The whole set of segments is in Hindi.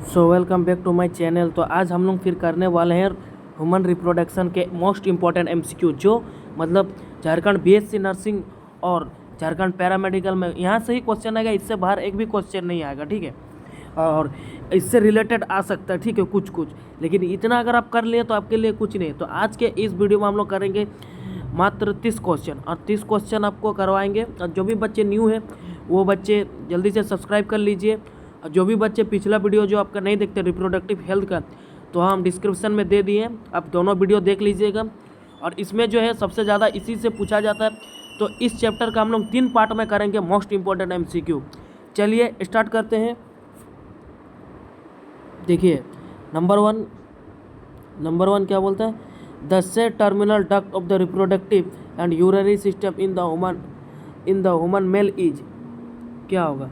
So welcome back to my channel. तो आज हम लोग फिर करने वाले हैं ह्यूमन रिप्रोडक्शन के मोस्ट इम्पॉर्टेंट एमसीक्यू, जो मतलब झारखंड बीएससी नर्सिंग और झारखंड पैरामेडिकल में यहाँ से ही क्वेश्चन आएगा, इससे बाहर एक भी क्वेश्चन नहीं आएगा, ठीक है। और इससे रिलेटेड आ सकता है, ठीक है, कुछ कुछ, लेकिन इतना अगर आप कर लिए तो आपके लिए कुछ नहीं। तो आज के इस वीडियो में हम लोग करेंगे मात्र 30 क्वेश्चन, और 30 क्वेश्चन आपको करवाएंगे। और जो भी बच्चे न्यू हैं वो बच्चे जल्दी से सब्सक्राइब कर लीजिए। और जो भी बच्चे पिछला वीडियो जो आपका नहीं देखते रिप्रोडक्टिव हेल्थ का, तो हम डिस्क्रिप्शन में दे दिए, आप दोनों वीडियो देख लीजिएगा। और इसमें जो है सबसे ज़्यादा इसी से पूछा जाता है। तो इस चैप्टर का हम लोग 3 पार्ट में करेंगे मोस्ट इम्पॉर्टेंट एमसीक्यू। चलिए स्टार्ट करते हैं। देखिए नंबर वन क्या बोलता है, the set terminal duct of the reproductive and urinary system in the human male is, क्या होगा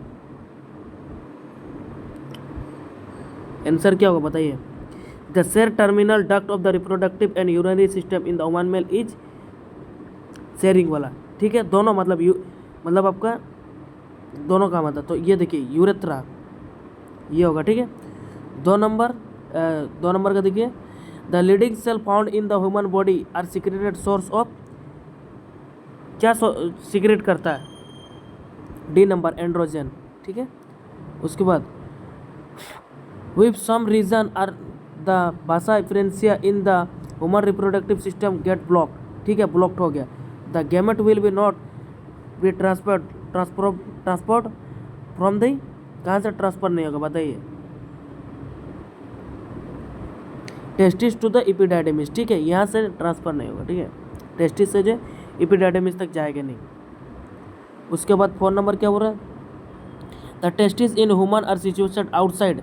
आंसर, क्या होगा बताइए। द सेर terminal duct of the reproductive and urinary system in the human male is sharing वाला, ठीक है। दोनों मतलब आपका दोनों का मतलब, तो ये देखिए यूरेथ्रा, ये होगा, ठीक है। दो नंबर का देखिए, the leading cell found in the human body are secreted source of, क्या सिक्रेट करता है, डी नंबर एंड्रोजन, ठीक है। उसके बाद with some reason are the vasa efferentia in the human reproductive system get blocked, ठीक है, ब्लॉक्ड हो गया। the gamete will be not be transport from the, कहाँ से ट्रांसफर नहीं होगा बताइए, टेस्टिस टू द एपिडाइडमिस, ठीक है, यहाँ से ट्रांसफर नहीं होगा, ठीक है, टेस्टिस से जो एपिडाइडमिस तक जाएगा नहीं। उसके बाद 4 नंबर क्या हो रहा है, the testis in human are situated outside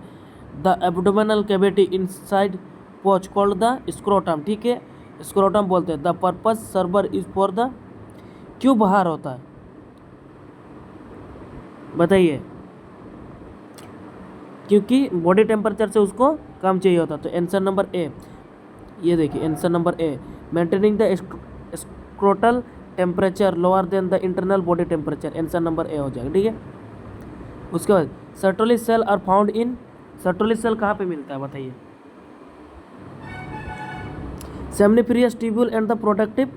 the abdominal cavity inside pouch called the scrotum, ठीक है, स्क्रोटम बोलते हैं। The purpose server is for the, क्यों बाहर होता है बताइए, क्योंकि बॉडी टेम्परेचर से उसको कम चाहिए होता। तो आंसर नंबर ए, ये देखिए answer number A, maintaining the scrotal temperature lower than the internal body temperature, answer number A हो जाएगा, ठीक है। उसके बाद Sertoli cell are found in, Sertoli cell कहाँ पे मिलता है बताइए, seminiferous tubule and the productive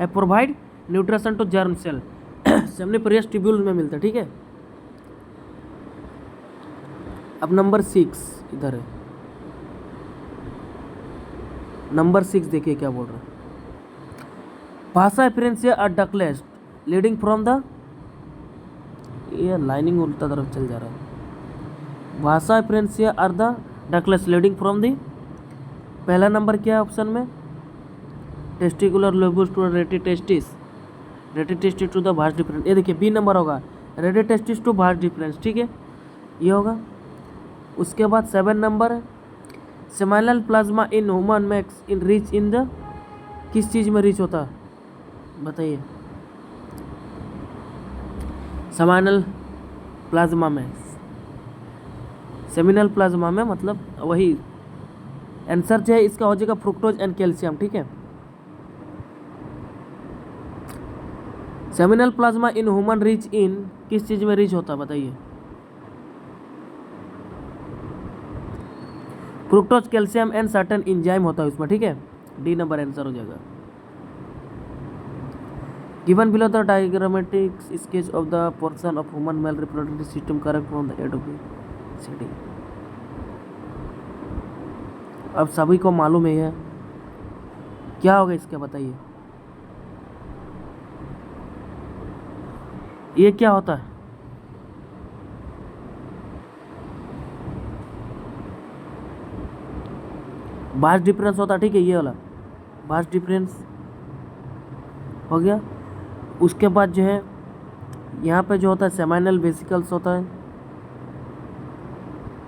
provide nutrition to germ cell, seminiferous tubule में मिलता है, ठीक है। अब नंबर 6 इधर है, नंबर 6 देखिए क्या बोल रहा है, vasa efferentia are ductules leading from the, ये लाइनिंग उल्टा तरफ चल जा रहा है, vasa efferentia are the ductules leading from the, पहला नंबर क्या है ऑप्शन में, testicular lobules to rete testis to the vas deferens, ये देखिए बी नंबर होगा, रेटी टेस्टिस टू भास्ट डिफरेंस, ठीक है, ये होगा। उसके बाद 7 नंबर है, seminal plasma in human max in rich in the, किस चीज़ में रिच होता है बताइए, सेमाइनल प्लाज्मा में, सेमिनल प्लाज्मा में, मतलब वही आंसर जो है इसका हो जाएगा फ्रुक्टोज एंड कैल्शियम, ठीक है। Seminal plasma in human rich in, किस चीज में रिच होता है बताइए, fructose calcium and certain enzyme होता है उसमें, ठीक है, डी नंबर आंसर हो जाएगा। Given below the diagrammatic sketch of the portion of human male reproductive system correct from the aid of the, अब सभी को मालूम है क्या होगा इसका बताइए, ये क्या होता है, भास्ट डिफरेंस होता है, ठीक है, ये वाला भास्ट डिफरेंस हो गया। उसके बाद जो है यहाँ पे जो होता है सेमाइनल वेसिकल्स होता है,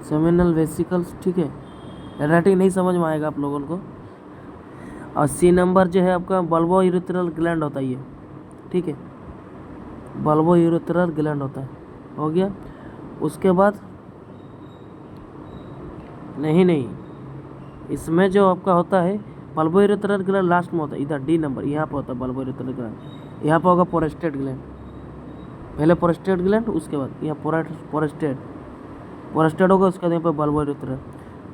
सेमिनल वेसिकल्स, ठीक है, राइटिंग नहीं समझ में आएगा आप लोगों को। और सी नंबर जो है आपका बल्बो यूरेथ्रल ग्लैंड होता है ये, ठीक है, बल्बो यूरेथ्रल ग्लैंड होता है, हो गया। उसके बाद नहीं, इसमें जो आपका होता है बल्बो यूरेथ्रल ग्लैंड लास्ट में होता है, इधर डी नंबर, यहाँ पर होता है बल्बो यूरेथ्रल ग्लैंड, यहाँ पर होगा प्रोस्टेट ग्लैंड, पहले प्रोस्टेट ग्लैंड, उसके बाद यहाँ प्रोस्टेट, पोस्टेड होगा, उसके बाद यहाँ पे बल्बो यूरेथ्रल।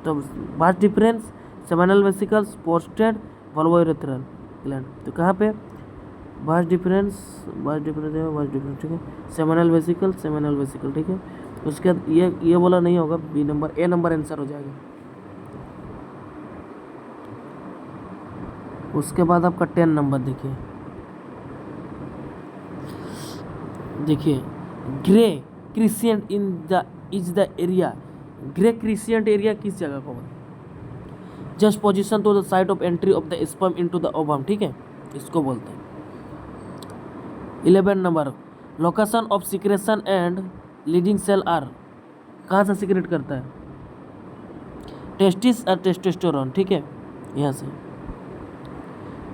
तो vast difference seminal vesicles, posted, bulbo urethral gland. तो कहाँ पे वास्ट डिफरेंस ठीक है, सेमिनल वेसिकल, ठीक है। उसके बाद ये बोला नहीं होगा, B number, A number answer हो जाएगा। उसके बाद आपका 10 नंबर देखिए grey crescent is the area. Grey crescent area किस जगह को बोलते? Just position to the side of entry of the sperm into the ovum, ठीक है, इसको बोलते हैं। 11 number location of secretion and leading cell are, कहाँ से सिक्रेट करता है? टेस्टिस और टेस्टोस्टेरोन, ठीक है, यहाँ से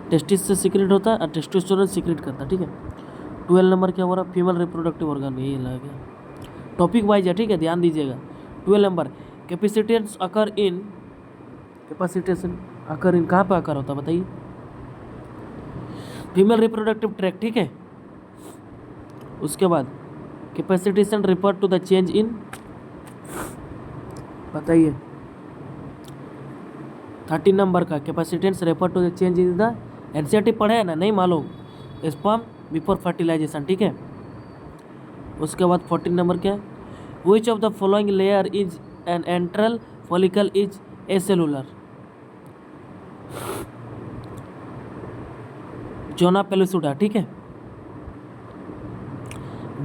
टेस्टिस से सिक्रेट होता है और टेस्टोस्टेरोन सिक्रेट करता है, ठीक है। 12 नंबर क्या हो रहा है? फीमेल रिप्रोडक्टिव ऑर्गन, यही लगा गया, टॉपिक वाइज है, ठीक है, ध्यान दीजिएगा। 12 नंबर कैपेसिटेंस अकर इन, कैपेसिटेशन अकर इन कहाँ पे अकर होता है बताइए? फीमेल रिप्रोडक्टिव ट्रैक्ट, ठीक है। उसके बाद capacitation refer to the change in, बताइए 13 नंबर का capacitance refer to the change in the, NCERT पढ़े है ना, नहीं मालूम, स्पर्म बिफोर फर्टिलाइजेशन, ठीक है। उसके बाद 14 नंबर क्या है? Which of the following layer is an antral follicle is acellular? Zona pellucida, ठीक है।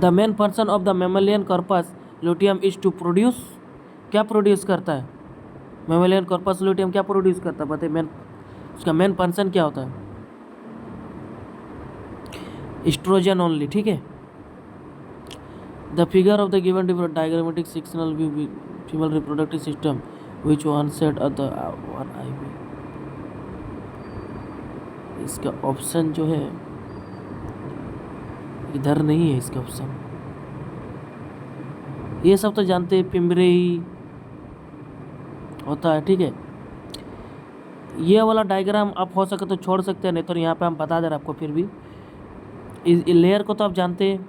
The main function of the mammalian corpus luteum is to produce, क्या प्रोड्यूस करता है? मेमेलियन कॉर्पस ल्यूटियम क्या प्रोड्यूस करता है बताइए? उसका मेन फंक्शन क्या होता है? एस्ट्रोजन ओनली, ठीक है। The figure of the given diagrammatic sectional view female reproductive system which one set of the one I V, इसका ऑप्शन जो है इधर नहीं है, इसका ऑप्शन, ये सब तो जानते हैं, पिंबरे ही होता है, ठीक है। ये वाला डायग्राम आप हो सके तो छोड़ सकते हैं, नहीं तो यहाँ पे हम बता दे रहे आपको। फिर भी इस लेयर को तो आप जानते हैं,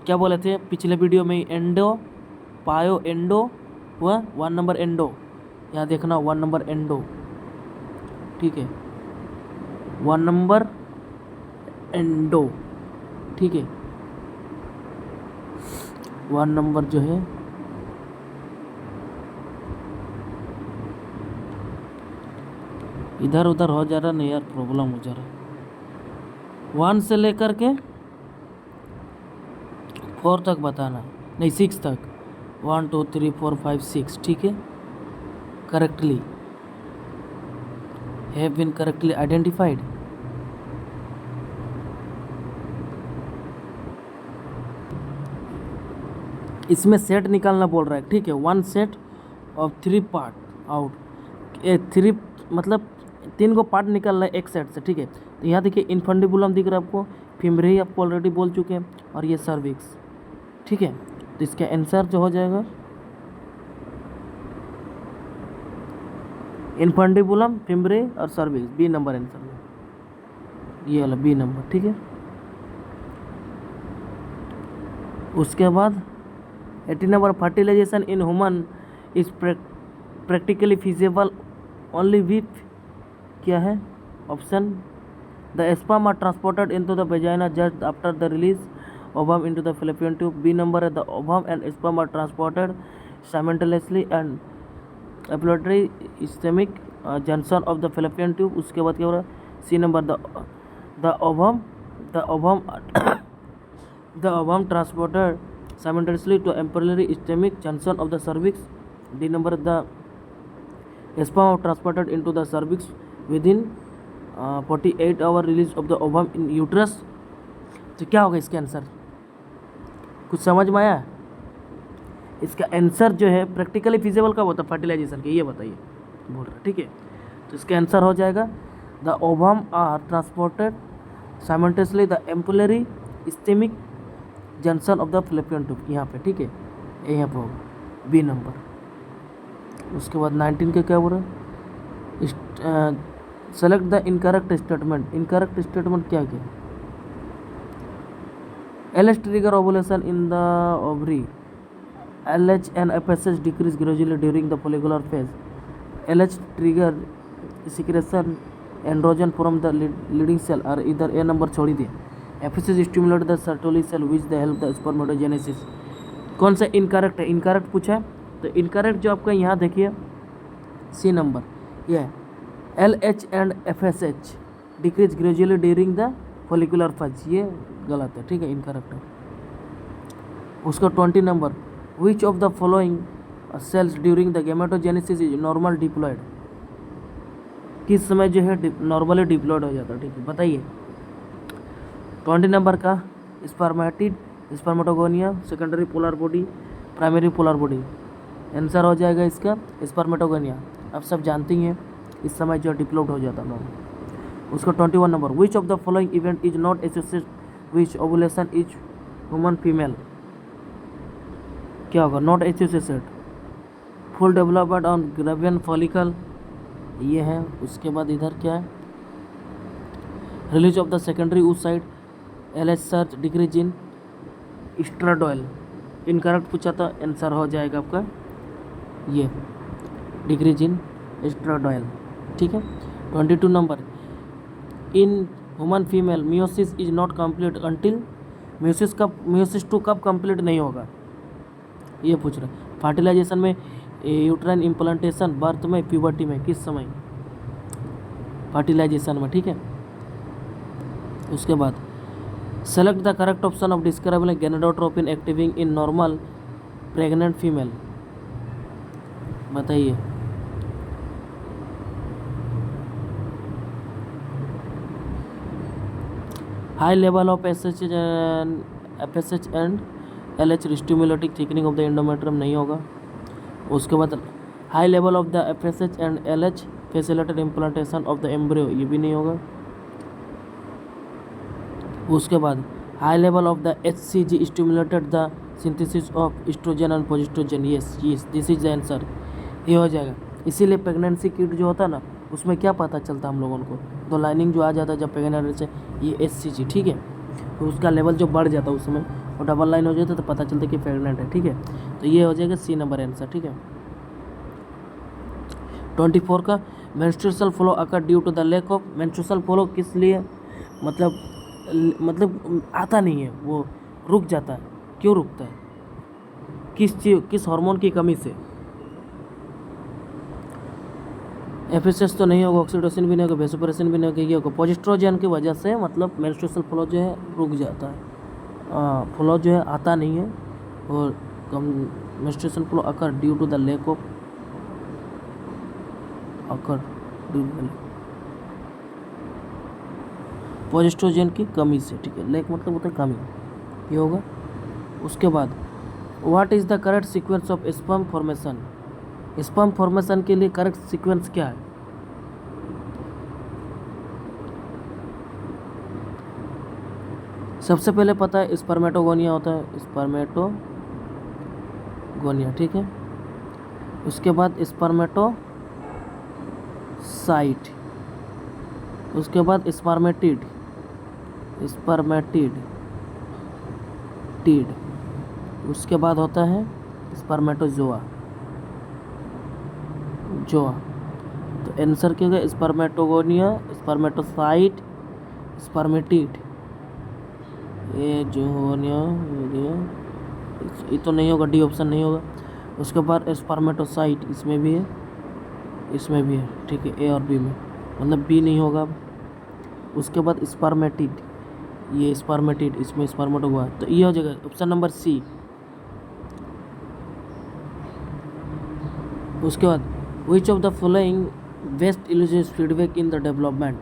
क्या बोले थे पिछले वीडियो में? एंडो पायो एंडो हुआ, 1 नंबर एंडो, यहाँ देखना 1 नंबर एंडो, ठीक है, 1 नंबर एंडो, ठीक है। 1 नंबर जो है इधर उधर हो जा रहा नहीं यार, प्रॉब्लम हो जा रहा है। 1 से लेकर के 4 तक बताना, नहीं 6 तक, 1 2 3 4 5 6, ठीक है, correctly have been correctly identified. इसमें सेट निकालना बोल रहा है, ठीक है। 1 सेट ऑफ 3 पार्ट आउट, 3 मतलब 3 को पार्ट निकालना है एक सेट से, ठीक है। तो यहाँ देखिए इनफंडिबुलम दिख रहा है आपको, फिमरे आपको ऑलरेडी बोल चुके हैं, और ये सर्विक्स, ठीक है। तो इसका आंसर जो हो जाएगा इनफंडिबुलम, फिमरे और सर्विक्स, बी नंबर आंसर, ये वाला बी नंबर, ठीक है। उसके बाद 18 number fertilisation in human is practically feasible only with, क्या है option? The sperm are transported into the vagina just after the release ovum into the fallopian tube. B number है the ovum and sperm are transported simultaneously and apolloidary ischemic junction of the fallopian tube. उसके बाद क्या हो रहा है? C number the ovum transported simultaneously to ampullary ischemic junction of the cervix. D number the sperm transported into the cervix within 48 hour release of the ovum in uterus. तो क्या होगा इसका आंसर? कुछ समझ में आया? इसका आंसर जो है प्रैक्टिकली फिजिबल कब होता है फर्टिलाइजेशन के, ये बताइए बोल रहा, ठीक है। तो इसका आंसर हो जाएगा the ovum are transported simultaneously the ampullary isthmic junction of the fallopian tube, यहाँ पे, ठीक है, यहाँ पे होगा बी नंबर। उसके बाद 19 के क्या बोल रहा है? Select the incorrect statement. Incorrect statement क्या क्या? LS trigger ovulation in the ovary, LH and FSH decrease gradually during the follicular phase. LH trigger secretion androgen from the leading cell और इधर A नंबर छोड़ी दिए. FSH stimulate the Sertoli cell which they help the spermatogenesis. कौन सा इनकरेक्ट है? इनकरेक्ट पूछा है तो इनकरेक्ट जो आपका यहाँ देखिए C नंबर ये LH and FSH decrease gradually during the follicular phase, ये गलत है, ठीक है, इनकरेक्ट है. उसका 20 number which of the following cells during the gametogenesis is normal diploid, किस समय जो है नॉर्मली डिप्लॉयड हो जाता है, ठीक है, बताइए. 20 नंबर का spermatid, spermatogonia, secondary polar body, primary polar body. Answer हो जाएगा इसका स्पर्मेटोगोनिया. आप सब जानती हैं इस समय जो डिप्लॉयड हो जाता है. उसका 21 नंबर which of the following event is not associated which ovulation is human female, क्या होगा? Not associated. Full development on Graafian follicle, ये है. उसके बाद इधर क्या है? Release of the secondary oocyte, LH surge decrease in estradiol. Incorrect पूछा था, आंसर हो जाएगा आपका ये डिक्रीज इन एस्ट्राडोइल, ठीक है. 22 number in human female meiosis is not complete until, meiosis 2 कब कंप्लीट नहीं होगा, ये पूछ रहे. फर्टिलाइजेशन में, यूट्राइन इम्प्लांटेशन, बर्थ में, प्यूबर्टी में, किस समय? फर्टिलाइजेशन में, ठीक है. उसके बाद select the correct option of describing gonadotropin activity in normal pregnant female, बताइए. High level of FSH and LH stimulating thickening of the endometrium, नहीं होगा. उसके बाद high level of the FSH and LH facilitated implantation of the embryo, ये भी नहीं होगा. उसके बाद high level of the HCG stimulated the synthesis of oestrogen and progesterone, yes this is the answer, ये हो जाएगा. इसीलिए प्रेगनेंसी किट जो होता है ना, उसमें क्या पता चलता हम लोगों को, तो लाइनिंग जो आ जाता है जब प्रेगनेंट से, ये HCG, ठीक है, तो उसका लेवल जो बढ़ जाता है उस समय, और डबल लाइन हो जाता है तो पता चलता है कि प्रेगनेंट है, ठीक है. तो ये हो जाएगा C नंबर आंसर, ठीक है. 24 का menstrual flow occur due to the lack of, menstrual flow किस लिए, मतलब आता नहीं है, वो रुक जाता है. क्यों रुकता है? किस हार्मोन की कमी से? FSH तो नहीं होगा, ऑक्सीटोसिन भी नहीं होगा, वेसोप्रेसिन भी नहीं होगा, ये होगा प्रोजेस्टेरोन की वजह से, मतलब मेंस्ट्रुअल फ्लो जो है रुक जाता है, फ्लो जो है आता नहीं है, और menstrual flow occur due to the lack of, progesterone की कमी से, ठीक है. लैक मतलब होता है कमी, ये होगा. उसके बाद what is the correct sequence of sperm formation, sperm formation के लिए करेक्ट सीक्वेंस क्या है? सबसे पहले पता है स्पर्मेटोगोनिया होता है, स्पर्मेटोगोनिया, ठीक है. उसके बाद स्पर्मेटोसाइट, उसके बाद स्पर्मेटिड, उसके बाद होता है स्पर्मेटोजोआ. तो आंसर क्या होगा? Spermatogonia, spermatocyte, spermatid. ये तो नहीं होगा, डी ऑप्शन नहीं होगा. उसके बाद स्पर्मेटोसाइट, इसमें भी है, ठीक है, A और B में, मतलब B नहीं होगा. उसके बाद स्पर्मेटिड, ये स्पर्मेटिड, इसमें स्पर्मेटोगोआ, तो ये हो जाएगा ऑप्शन नंबर C. उसके बाद which of the following best illustrates feedback in the development,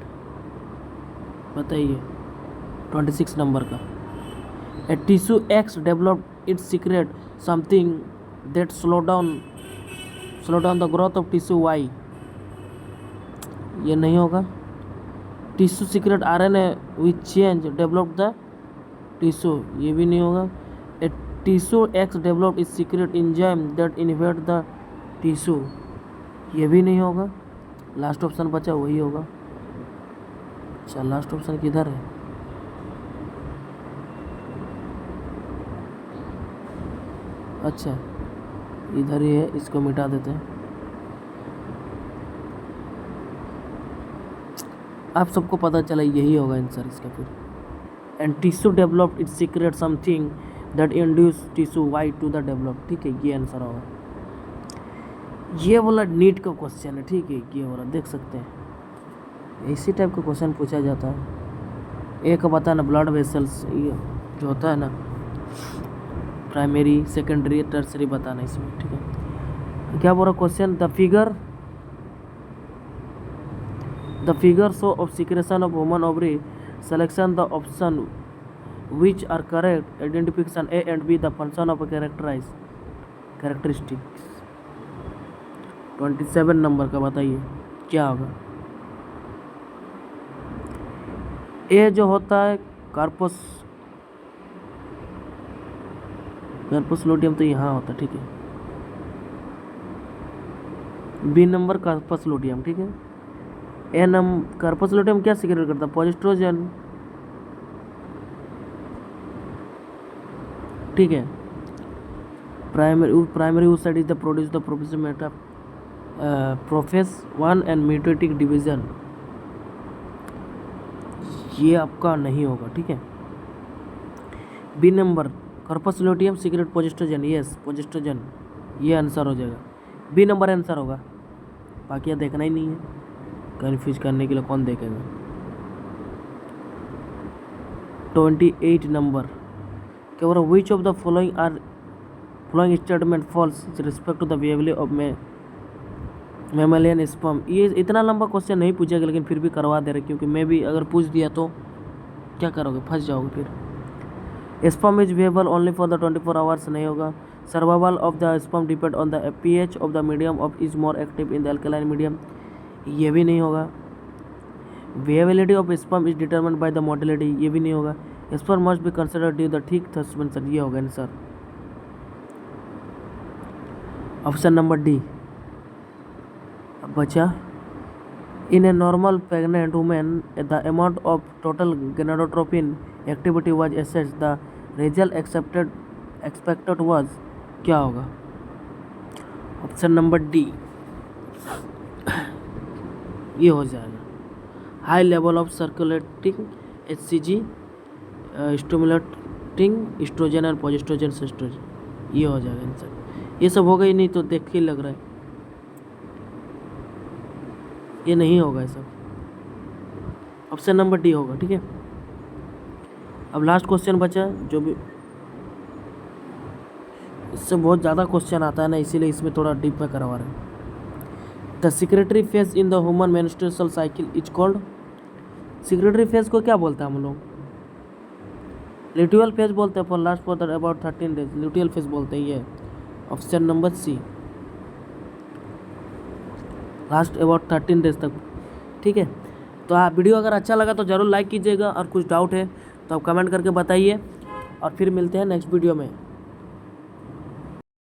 बताइए. 26 नंबर का a tissue X developed its secret something that slow down the growth of tissue Y, ये नहीं होगा. Tissue secret RNA which change developed the tissue, ये भी नहीं होगा. A tissue X developed its secret enzyme that inhibit the tissue, ये भी नहीं होगा. लास्ट ऑप्शन बचा वही होगा. अच्छा, लास्ट ऑप्शन किधर है? अच्छा, इधर ही है, इसको मिटा देते हैं। आप सबको पता चला यही होगा आंसर इसका फिर। And tissue developed its secret something that induce tissue white to the develop. ठीक है, ये आंसर होगा। ये वाला नीट का क्वेश्चन है, ठीक है, ये वाला देख सकते हैं, इसी टाइप का क्वेश्चन पूछा जाता है। एक बताना ब्लड वेसल्स ये जो होता है ना, प्राइमरी सेकेंडरी टर्सरी बताना इसमें। ठीक है, क्या बोल रहा question, the figure show of secretion of human ovary selection the option which are correct identification A and B the function of characteristics. 27 number का बताइए क्या होगा। ए जो होता है कार्पस लूटियम, तो यहाँ होता है। ठीक है, बी नंबर कार्पस लूटियम। ठीक है, ए नंबर कार्पस लूटियम क्या सीक्रेट करता है, पॉजिट्रोजन। ठीक है, प्राइमरी उस side is the produce the prophase meta prophase 1 and meiotic division. ये आपका नहीं होगा। ठीक है, B number corpus luteum secrete progestogen, yes progestogen, ये आंसर हो जाएगा। बी नंबर आंसर होगा, बाकी देखना ही नहीं है, कन्फ्यूज करने के लिए कौन देखेगा। 28 नंबर क्या बोल रहा, which of the following statement false respect to the behaviour of mammalian sperm. ये इतना लंबा क्वेश्चन नहीं पूछेगा, लेकिन फिर भी करवा दे रहे, क्योंकि मैं भी अगर पूछ दिया तो क्या करोगे, फंस जाओगे फिर। Sperm is viable only for the 24 hours नहीं होगा। Survival of the sperm depend on the pH of the medium of is more active in the alkaline medium, ये भी नहीं होगा। Viability of sperm is determined by the motility, ये भी नहीं होगा। Sperm must be considered due the ठीक सस्पेंशन, ये होगा आंसर। ऑप्शन नंबर डी बचा। In a normal pregnant women the amount of total gonadotropin activity was assessed, the result expected was, क्या होगा। ऑप्शन नंबर डी ये हो जाएगा। High level of circulating HCG stimulating estrogen and progesterone सिस्टोजन, ये हो जाएगा आंसर। ये सब होगा ही नहीं तो देख के लग रहा है ये नहीं होगा, ये सब ऑप्शन नंबर डी होगा। ठीक है, अब लास्ट क्वेश्चन बचा, जो भी इससे बहुत ज़्यादा क्वेश्चन आता है ना, इसीलिए इसमें थोड़ा डीप में करवा रहे हैं। The secretary phase in the human menstrual cycle is called. Secretary phase को क्या बोलते हैं हम लोग, ल्यूटियल फेज बोलते हैं। For last for the about 13 days luteal phase बोलते हैं, ये option number C, last about 13 days तक। ठीक है, तो आप वीडियो अगर अच्छा लगा तो ज़रूर लाइक कीजिएगा, और कुछ डाउट है तो आप कमेंट करके बताइए, और फिर मिलते हैं नेक्स्ट वीडियो में।